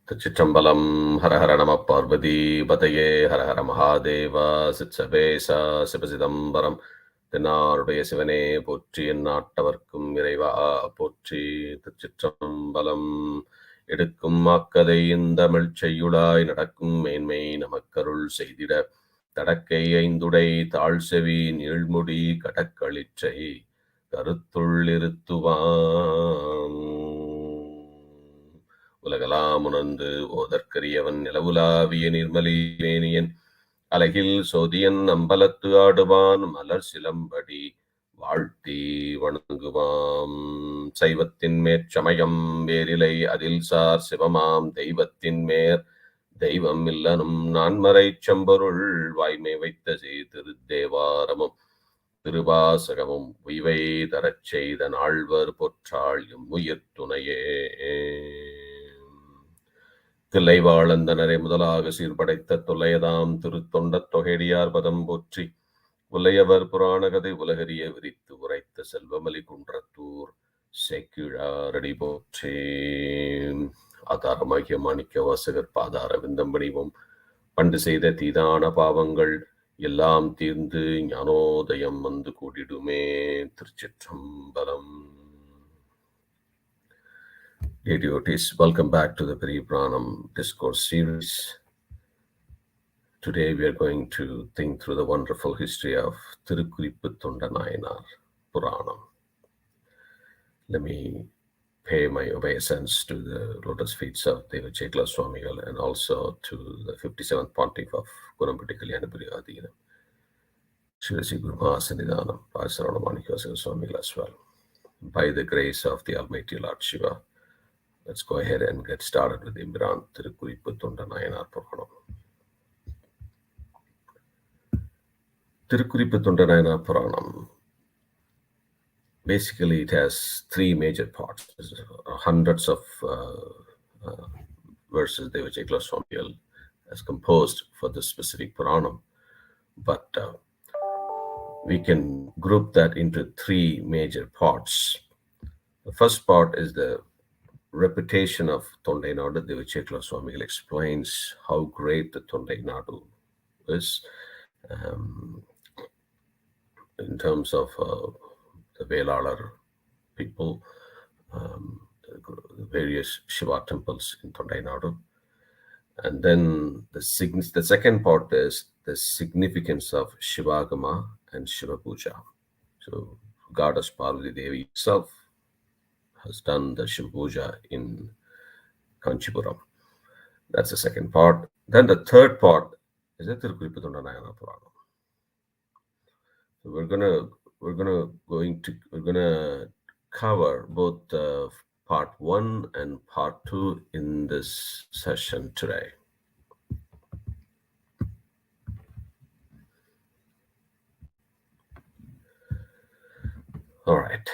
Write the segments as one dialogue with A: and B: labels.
A: Thiruchitrambalam, Hara Hara Nama Parvati, Bataye, Hara Hara Mahadeva, Sitsabesa, Sivasidambaram, தென்னாருடைய சிவனே போற்றி எந்நாட்டவர்க்கும் இறைவா போற்றி. திருச்சிற்றம்பலம். எடுக்கும் மாக்கதை இந்தமிழ் செய்யுளாய் நடக்கும் மேன்மை நமக்கருள் செய்திட தடக்கை ஐந்துடை தாழ்செவி நீழ்முடி கடக்களிற்றை கருத்துள்ளிருத்துவான். உலகலாம் உணர்ந்து ஓதற்கரியவன் நிலவுலாவிய நிர்மலிமேனியன் அலகில் சோதியன் அம்பலத்து ஆடுவான் மலர் சிலம்படி வாழ்த்தி வணங்குவாம். சைவத்தின் மேற்சமயம் வேரிலை அதில் சார் சிவமாம் தெய்வத்தின் மேற் தெய்வம் இல்லனும் நான்மறை செம்பொருள் வாய்மை வைத்த திருத்தேவாரமும் திருவாசகமும் உய்வை தரச் செய்த நால்வர் பொற்றாள் எம்முயிர் துணையே. தில்லைவாழந்தனரை முதலாக சீர்படைத்த தொல்லையதாம் திருத்தொண்டத் தொகையடியார் பதம் போற்றி உலையவர் புராணகதை உலகறிய விரித்து உரைத்த செல்வமலி குன்றத்தூர் செக்கிழாரடி போற்றே. ஆதாரமாகிய மாணிக்க வாசகர் பாதார விந்தம்பணிவும் பண்டு செய்த தீதான பாவங்கள் எல்லாம் தீர்ந்து ஞானோதயம் வந்து கூடிடுமே. திருச்சிற்றம்பலம். Dear devotees, welcome back to the Periyapuranam Discourse series. Today we are going to think through the wonderful history of Thirukkuripputhondar Puranam. Let me pay my obeisance to the lotus feet of Thiruchitrambalam Swamigal and also to the 57th Pontiff of Gomathinayagam Kalyanapuriyadina, Shri Guru Mahasanidhanam, Paisarvamanikasana Swamigal as well. By the grace of the Almighty Lord Shiva, let's go ahead and get started with Empiran Thirukkuripputhondar Puranam. Thirukkuripputhondar Puranam. Basically, it has three major parts. Hundreds of verses Devachekla Swamigal has composed for this specific Puranam. But we can group that into three major parts. The first part is the reputation of Thondai Nadu. Devachekla Swamigal explains how great the Thondai Nadu is in terms of the Velalar people, the various Shiva temples in Thondai Nadu. And then the second part is the significance of Shivagama and Shiva Puja. So Goddess Parvati Devi itself has done the Shiva Puja in Kanchipuram. That's the second part. Then the third part is the Thirukkuripputhondar Puranam. So we're gonna cover both part 1 and part 2 in this session today. All right.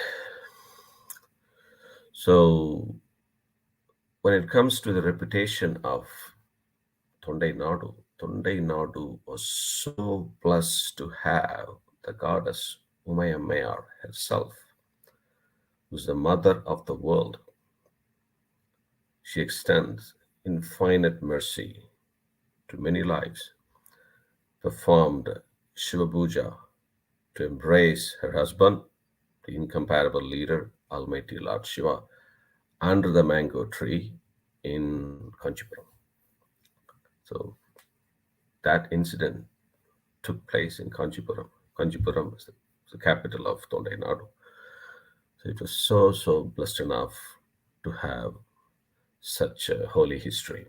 A: So when it comes to the reputation of Thondai Nadu was so blessed to have the goddess Umayammayar herself, who's the mother of the world. She extends infinite mercy to many lives, performed Shiva Puja to embrace her husband, the incomparable leader, Almighty Lord Shiva, under the mango tree in Kanchipuram. So that incident took place in Kanchipuram. Kanchipuram is the capital of Thondai Nadu. So it was so blessed enough to have such a holy history.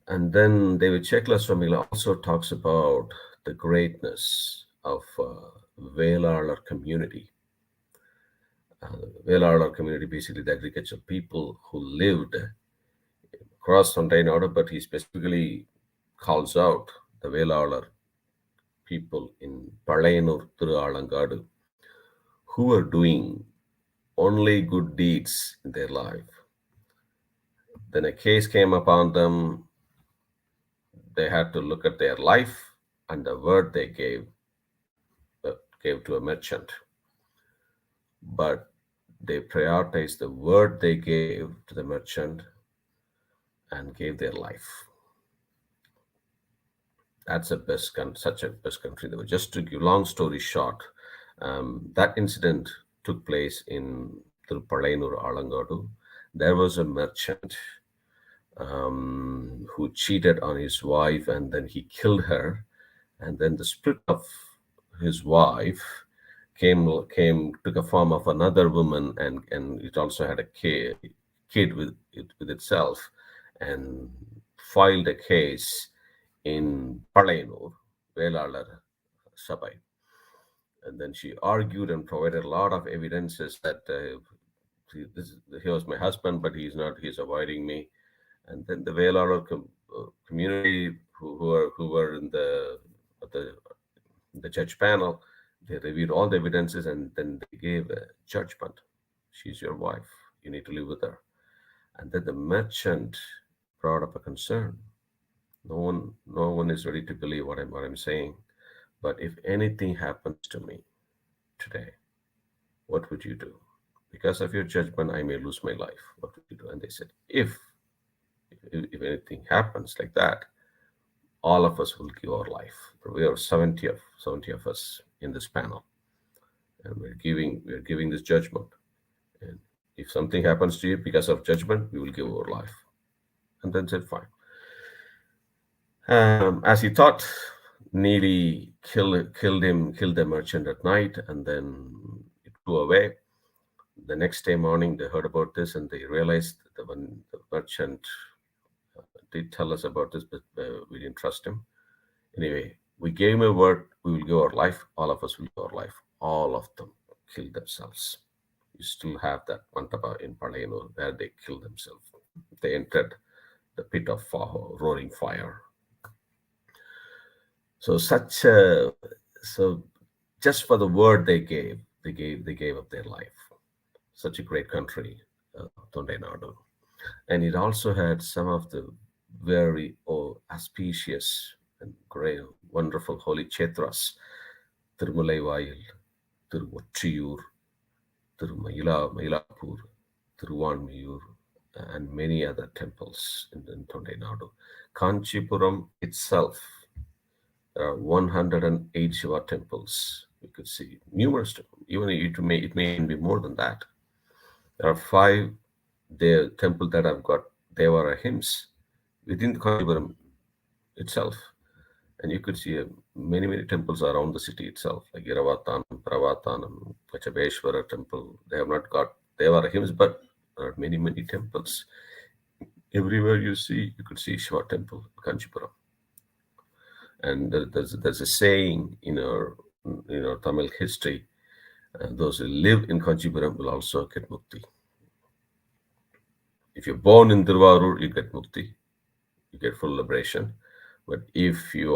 A: And then Devachekla Swamigal also talks about the greatness of Velalar community. Velalar community, basically the agricultural people who lived across Thondai Nadu, but he specifically calls out the Velalar people in Palayanur Thiruvallangadu who were doing only good deeds in their life. Then a case came upon them. They had to look at their life and the word they gave to a merchant. But they prioritized the word they gave to the merchant and gave their life. That's a such a best country. They were, just to give long story short, that incident took place in Thirupalayanur, Alangadu. There was a merchant who cheated on his wife, and then he killed her, and then the spirit of his wife came took a form of another woman, and it also had a kid with itself, and filed a case in Palayanur, Velalar Sabai. And then she argued and provided a lot of evidences that he was my husband, but he's not. He's avoiding me. And then the Velalar community who were in the judge panel, they reviewed all the evidences, and then they gave a judgment. She's your wife. You need to live with her. And then the merchant brought up a concern. No one is ready to believe what I'm saying. But if anything happens to me today, what would you do? Because of your judgment, I may lose my life. What would you do? And they said, if anything happens like that, all of us will give our life. We are 70 of us in this panel, and we're giving this judgment. And if something happens to you because of judgment, we will give our life. And then said, fine. As he thought, Neely killed the merchant at night, and then it flew away. The next day morning, they heard about this, and they realized that when the merchant did tell us about this, but we didn't trust him. Anyway, we gave him a word, we will give our life, all of us will give our life. All of them killed themselves. You still have that Mantapa in Palayanur where they killed themselves. They entered the pit of roaring fire. So just for the word they gave up their life. Such a great country, Thondai Nadu. And it also had some of the very auspicious and great, wonderful holy kshetras, Thirumalai Vayil, Thiruvattriyur, Mylapur, Thiruvanmiyur, and many other temples in Thondai Nadu. Kanchipuram itself, there are 108 Shiva temples. You could see numerous, even it may even be more than that. There are 5 temples that have got Devara hymns within the Kanchipuram itself. And you could see many temples around the city itself, like Iravatanam, Pravatanam, Pachabeshwara temple. They have not got Devara hymns, but there are many temples. Everywhere you could see Shiva temple, Kanchipuram. And there's a saying in our Tamil history, those who live in Kanchipuram will also get mukti. If you're born in Tiruvarur, you get mukti, you get full liberation. But if you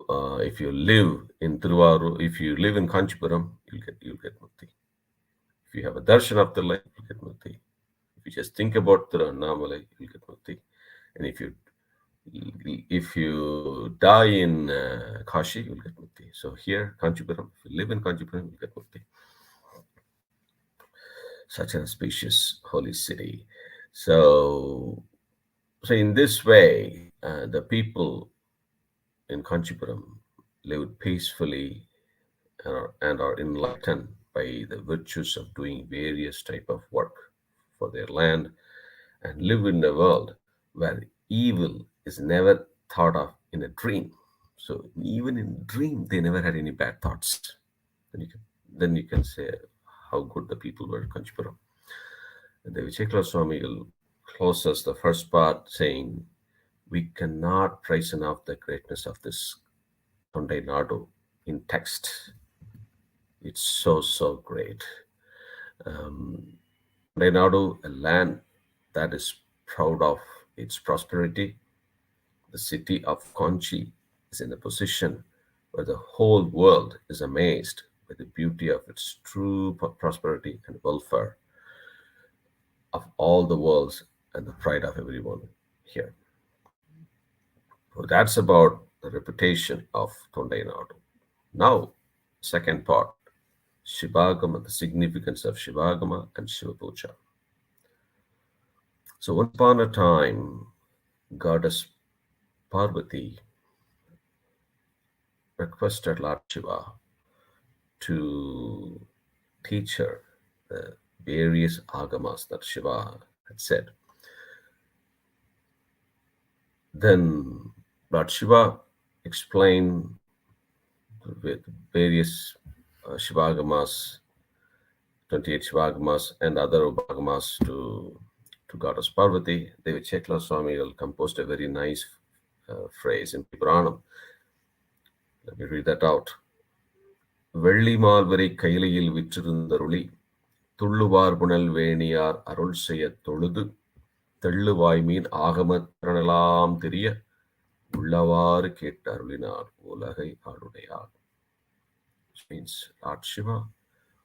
A: live in Tiruvarur, if you live in Kanchipuram, you'll get mukti. If you have a darshan of the life, you'll get mukti. If you just think about Tiruvannamalai, you'll get mukti. And if you die in Kashi, you'll get mukti. So here, Kanchipuram, if you live in Kanchipuram, you'll get mukti. Such an auspicious holy city. So in this way, the people in Kanchipuram lived peacefully and are enlightened by the virtues of doing various type of work for their land, and live in a world where evil is never thought of in a dream. So even in dream, they never had any bad thoughts. Then you can say how good the people were in Kanchipuram. And the Vichekla Swami will close us the first part saying, we cannot praise enough the greatness of this Thondai Nadu in text. It's so great. Thondai Nadu, a land that is proud of its prosperity. The city of Konchi is in a position where the whole world is amazed by the beauty of its true prosperity and welfare of all the worlds and the pride of everyone here. So that's about the reputation of Thondai Nadu. Now, second part, Shivagama, the significance of Shivagama and Shiva Puja. So once upon a time, goddess Parvati requested Lord Shiva to teach her the various agamas that Shiva had said. Then Lord Shiva explained with various Shivagamas, 28 Shivagamas, and other Upagamas to Goddess Parvati. Devi Chekla Swamigal composed a very nice phrase in Puranam. Let me read that out. வெள்ளி மால்வரை கைலையில் விற்றிருந்தருளி துள்ளுவார் புனல் வேணியார் அருள் செய்ய தொழுது தெள்ளுவாய்மீன் ஆகமத் திறனெல்லாம் தெரிய உள்ளவாறு கேட்டு அருளினார் உலகை ஆளுடையார். Which means Lord Shiva,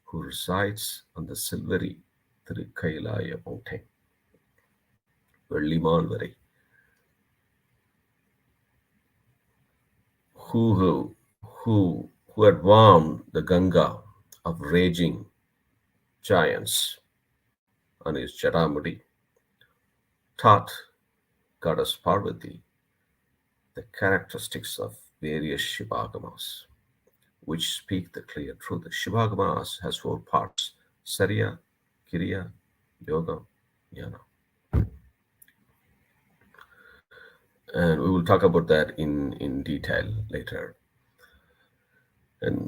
A: who resides on the silvery Thirukkailaya mountain, Vellimalvarai, who had warmed the Ganga of raging giants on his Jadamudi, taught Goddess Parvati the characteristics of various Shivagamas, which speak the clear truth. The Shivagamas has 4 parts: Sarya, Kiriya, Yoga, Jnana. And we will talk about that in detail later. And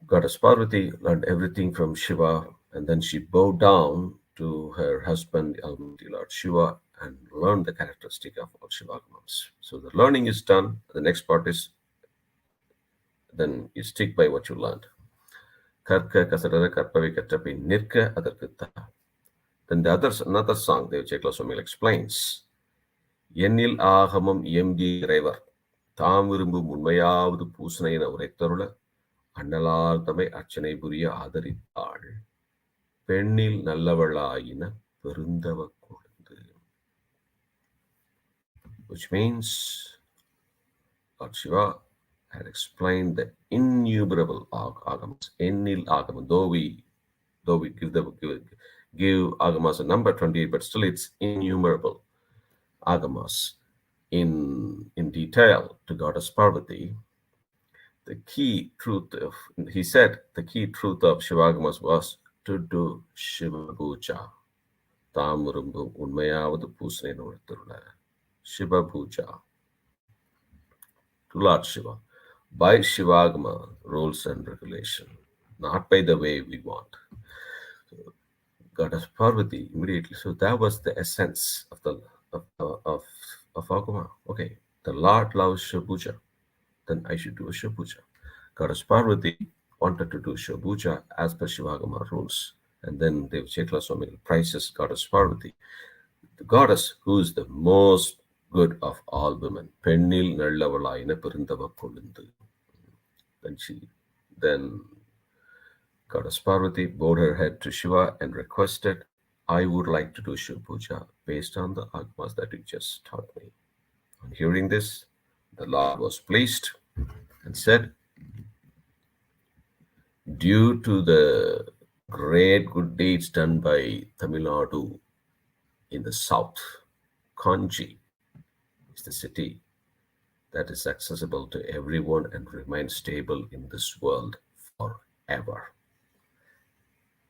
A: Goddess Parvati learned everything from Shiva, and then she bowed down to her husband, Almighty Lord Shiva, and learned the characteristic of all Shivagamas. So the learning is done. The next part is then you stick by what you learned. Karka Kasarara Karpavi Katrapi Nirka Adarkutta. Then another song, Dev Chekla Swamil explains. Yenil Ahamam Yemdi Rever. Tamirumbu Munmayavdu Pusana in Urektarula. Annalar Tame Achane Buria Adarital. Penil Nallavala Perundava Kurundu. Which means Lord Shiva had explained the innumerable agamas, enil agama. Though we give agamas a number 28, but still it's innumerable agamas in detail to Goddess Parvati. The key truth of Shivagamas was to do Shiva Puja. Tamurumbu Unmayavadu Pusane Noraturula. Shiva Puja to Lord Shiva by Shivagama rules and regulation, not by the way we want. So, Goddess Parvati immediately. So that was the essence of the of Agama. Okay, the Lord loves Shiva Puja, then I should do a Shiva Puja. Goddess Parvati wanted to do Shiva Puja as per Shivagama rules, and then Dev Chekla Swami praises Goddess Parvati, the goddess who is the most good of all women. Pennil Nallavala Perundava Kolundu. Then Goddess Parvati bowed her head to Shiva and requested, I would like to do Shiva Puja based on the agamas that you just taught me. On hearing this, the Lord was pleased and said, due to the great good deeds done by Tamil Nadu in the south, Kanchi is the city that is accessible to everyone and remains stable in this world forever.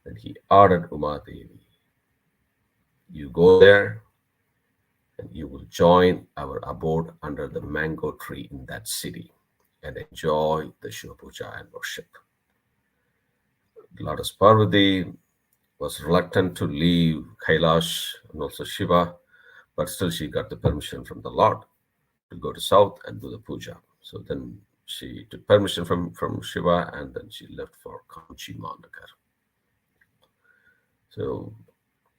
A: Then he ordered Umadevi, you go there and you will join our abode under the mango tree in that city and enjoy the Shiva Puja and worship. Goddess Parvati was reluctant to leave Kailash and also Shiva, but still she got the permission from the Lord to go to south and do the puja. So then she took permission from Shiva and then she left for Kanchi Mahanagar. So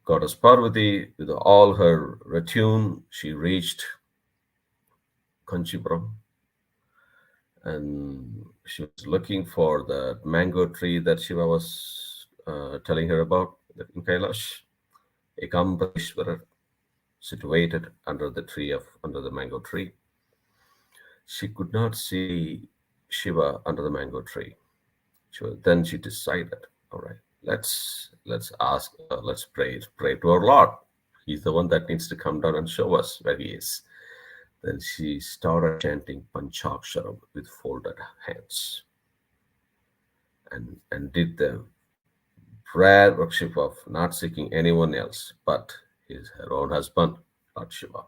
A: Goddess Parvati, with all her retinue, she reached Kanchipuram and she was looking for the mango tree that Shiva was telling her about in Kailash, Ekambashwarar, situated under the mango tree. She could not see Shiva under the mango tree. Then she decided, all right, let's pray to our Lord. He's the one that needs to come down and show us where he is. Then she started chanting Panchaksharam with folded hands and did the prayer worship of not seeking anyone else but her own husband, Lord Shiva.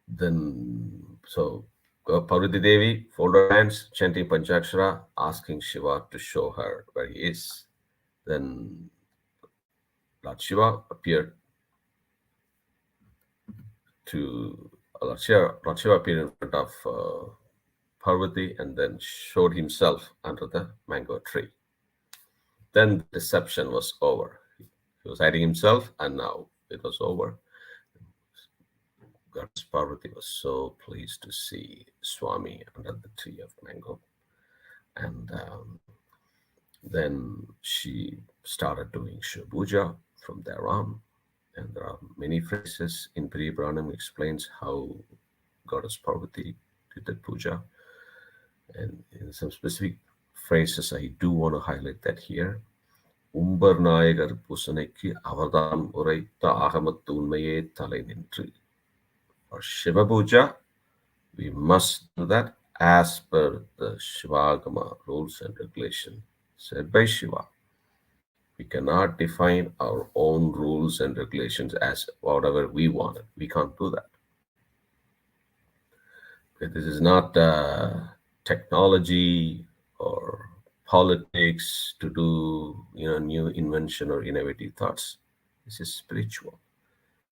A: Then, so Parvati Devi folded hands, chanting Panchakshara, asking Shiva to show her where he is. Then Lord Shiva appeared Lord Shiva appeared in front of Parvati and then showed himself under the mango tree. Then the deception was over. He was hiding himself, and now it was over. Goddess Parvati was so pleased to see Swami under the tree of mango. And then she started doing Shiva Puja from there on. And there are many phrases in Periyapuranam explains how Goddess Parvati did the puja. And in some specific phrases, I do want to highlight that here. Nayagar Pusanekki Avardam Uraita Ahamattu Unmaye Thalai Nintru. For Shiva Puja, we must do that as per the Shivagama rules and regulations said by Shiva. We cannot define our own rules and regulations as whatever we want. We can't do that. This is not technology or politics to do new invention or innovative thoughts. This is spiritual.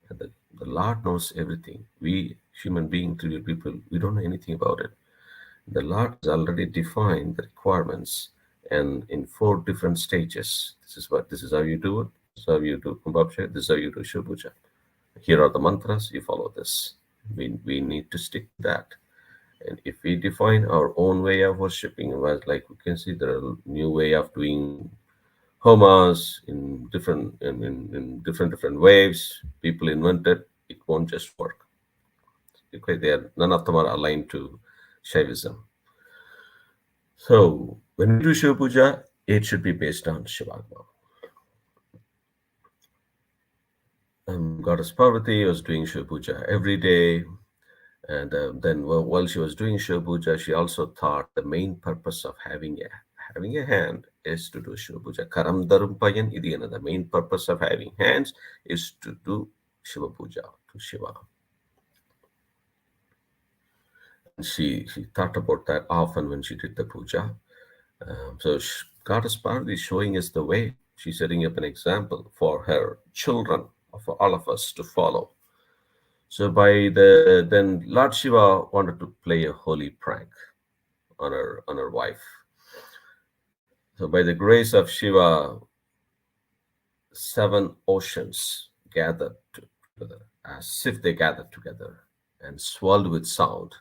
A: And the Lord knows everything. We human beings, trivial people, we don't know anything about it. The Lord has already defined the requirements and in 4 different stages. This is how you do it. This is how you do Kumbhabhishek. This is how you do Shiva Puja. Here are the mantras. You follow this. We need to stick to that. And if we define our own way of worshipping, like we can see, there are new way of doing homas in different waves. People invented. It won't just work. Okay, none of them are aligned to Shaivism. So when we do Shiva Puja, it should be based on Shivagama. Goddess Parvati was doing Shiva Puja every day. And then while she was doing Shiva Puja, she also thought the main purpose of having a hand is to do Shiva Puja. Karam Dharumpayan Idiyana. The main purpose of having hands is to do Shiva Puja to Shiva. And she thought about that often when she did the puja. So Goddess Parvati is showing us the way. She's setting up an example for her children, for all of us to follow. So then Lord Shiva wanted to play a holy prank on her wife. So by the grace of Shiva, 7 oceans gathered together, as if they gathered together and swelled with sound,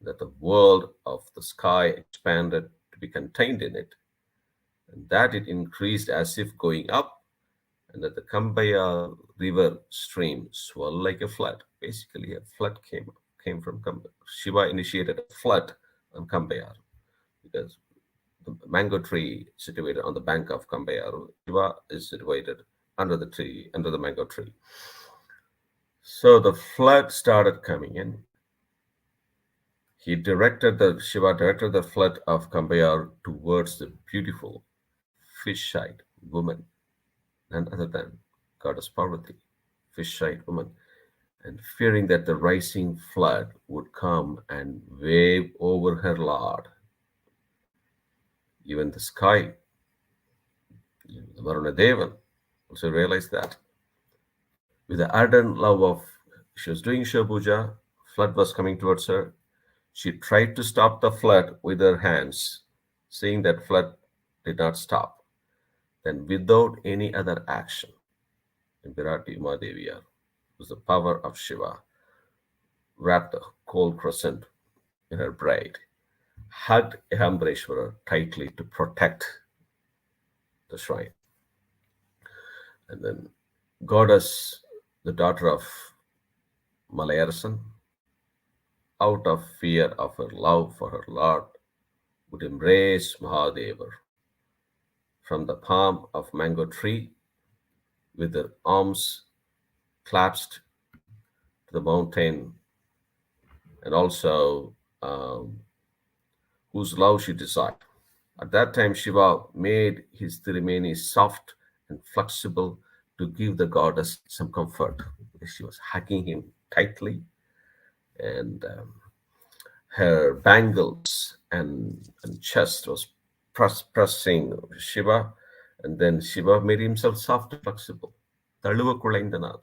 A: that the world of the sky expanded to be contained in it, and that it increased as if going up, and that the Kambaya river stream swelled like a flood. Basically, a flood came from Kambaya. Shiva initiated a flood on Kambaya because the mango tree situated on the bank of Kambaya. Shiva is situated under the tree, under the mango tree. So the flood started coming in. Shiva directed the flood of Kambayar towards the beautiful fish-eyed woman, none other than Goddess Parvati, fish-eyed woman, and fearing that the rising flood would come and wave over her Lord. Even the sky, the Varuna Devan, also realized that. With the ardent love of, she was doing Shiva Puja, flood was coming towards her. She tried to stop the flood with her hands, seeing that flood did not stop. Then without any other action, Virati Umadeviya, was the power of Shiva, wrapped the cold crescent in her braid, hugged Ehambreshwara tightly to protect the shrine. And then Goddess, the daughter of Malayarasan, out of fear of her love for her Lord, would embrace Mahadeva from the palm of mango tree with their arms clasped to the mountain, and also whose love she desired. At that time, Shiva made his Tirumeni soft and flexible to give the goddess some comfort. She was hugging him tightly, and her bangles and chest was pressing Shiva, and then Shiva made himself soft and flexible. Thirukkuripputhondar,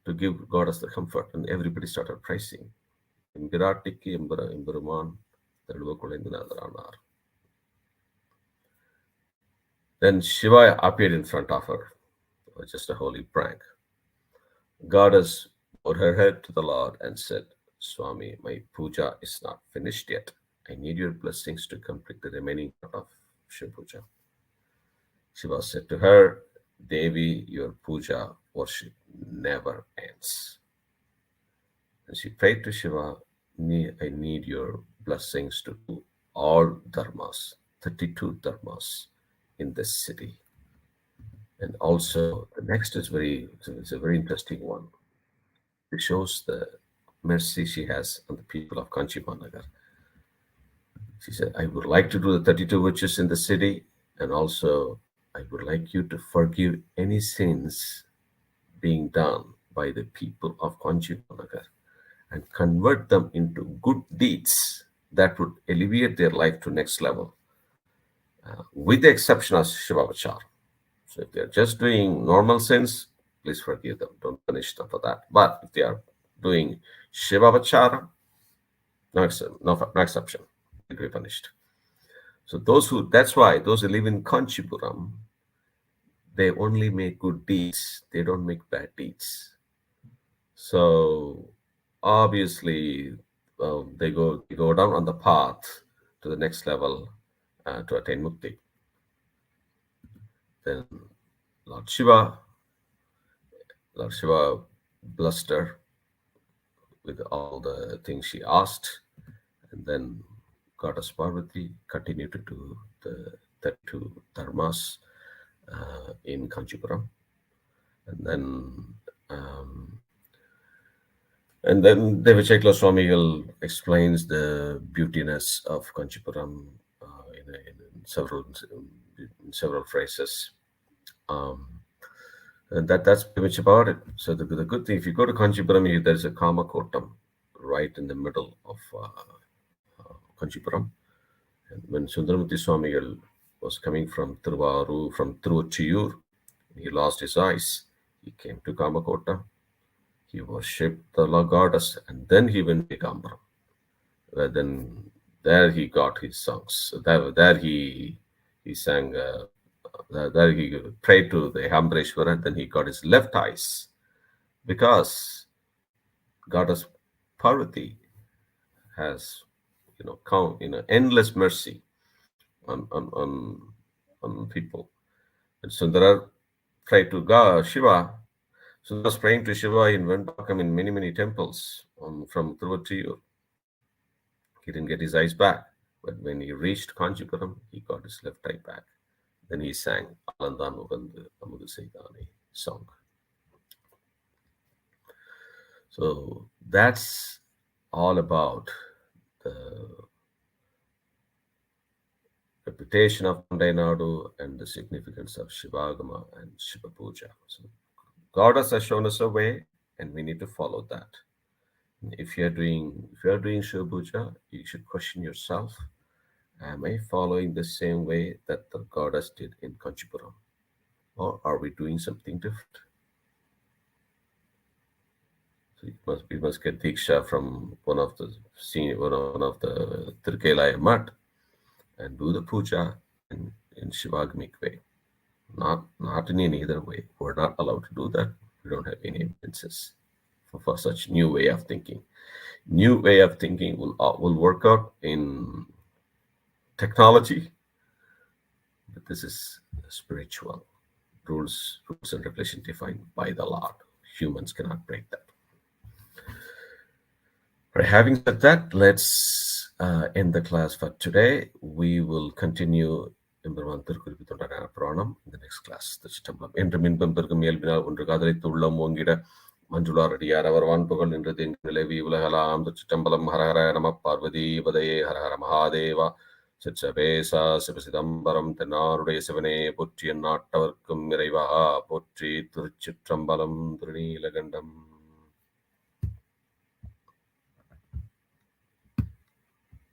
A: to give goddess the comfort, and everybody started praising. Empirattikku Emperuman Thirukkuripputhondar. Then Shiva appeared in front of her. It was just a holy prank. Goddess bowed her head to the Lord and said, Swami, my puja is not finished yet. I need your blessings to complete the remaining part of Shiva puja. Shiva said to her, Devi, your puja worship never ends. And she prayed to Shiva, I need your blessings to do all dharmas, 32 dharmas in this city. And also, the next is it's a very interesting one. It shows the mercy she has on the people of Kanchipanagar. She said, I would like to do the 32 witches in the city, and also I would like you to forgive any sins being done by the people of Kanchipanagar and convert them into good deeds that would elevate their life to next level, with the exception of Shivavachar. So if they're just doing normal sins, please forgive them. Don't punish them for that. But if they are doing Shivavachara, no exception. They will be punished. So that's why those who live in Kanchipuram, they only make good deeds. They don't make bad deeds. So obviously, they go down on the path to the next level to attain mukti. Then Lord Shiva blessed her with all the things she asked, and then Goddess Parvati continued to do the 32 dharmas in Kanchipuram, and then Devachekla Swamigal explains the beautiness of Kanchipuram in several phrases. And that's pretty much about it. So the good thing, if you go to Kanchipuram, there's a Kama Kotam right in the middle of Kanchipuram. And when Sundaramurti Swamigal was coming from Thiruchiyur, he lost his eyes. He came to Kamakota. He worshipped the goddess, and then he went to Kambaram. Then there he got his songs. There he sang. There he prayed to the Hambreshwara. Then he got his left eyes, because Goddess Parvati has endless mercy on people. And Sundara prayed to God, Shiva. Sundara was praying to Shiva in Venpakam in many temples from Thiruchiyur. He didn't get his eyes back, but when he reached Kanchipuram, he got his left eye back. Then he sang Alandan Ugandu Amudu Seidani song. So that's all about the reputation of Thondai Nadu and the significance of Shivagama and Shiva Puja. So Goddess has shown us a way, and we need to follow that. If you are doing Shiva Puja, you should question yourself: am I following the same way that the goddess did in Kanchipuram, or are we doing something different? So we must get Diksha from one of the Tirkelaya Mat and do the puja in Shivagamic way, not in any other way. We're not allowed to do that. We don't have any evidences for such new way of thinking. New way of thinking will work out in technology, but this is spiritual rules and regulations defined by the Lord. Humans cannot break that. Right, having said that, let's end the class for today. We will continue எம்பெருமான் திருக்குறிப்புத்தொண்டர் புராணம் in the next class. திருச்சிற்றம்பலம். என்று மின்பம் பெருகும் இயல்பினால் ஒன்று காதலித்து உள்ளம் ஓங்கிட மஞ்சுளார் அடியார் அவர் வான்புகள் நின்று தேங்கு நிலவி உலகலாம். திருச்சிற்றம்பலம். ஹரஹர நம பார்வதி பதையே ஹரஹர மகாதேவா. சிற்றபேசா சிவசிதம்பரம் தென்னாருடைய சிவனே போற்றி. எந்நாட்டவர்க்கும் இறைவா போற்றி. திருச்சிற்றம்பலம். திருநீலகண்டம்.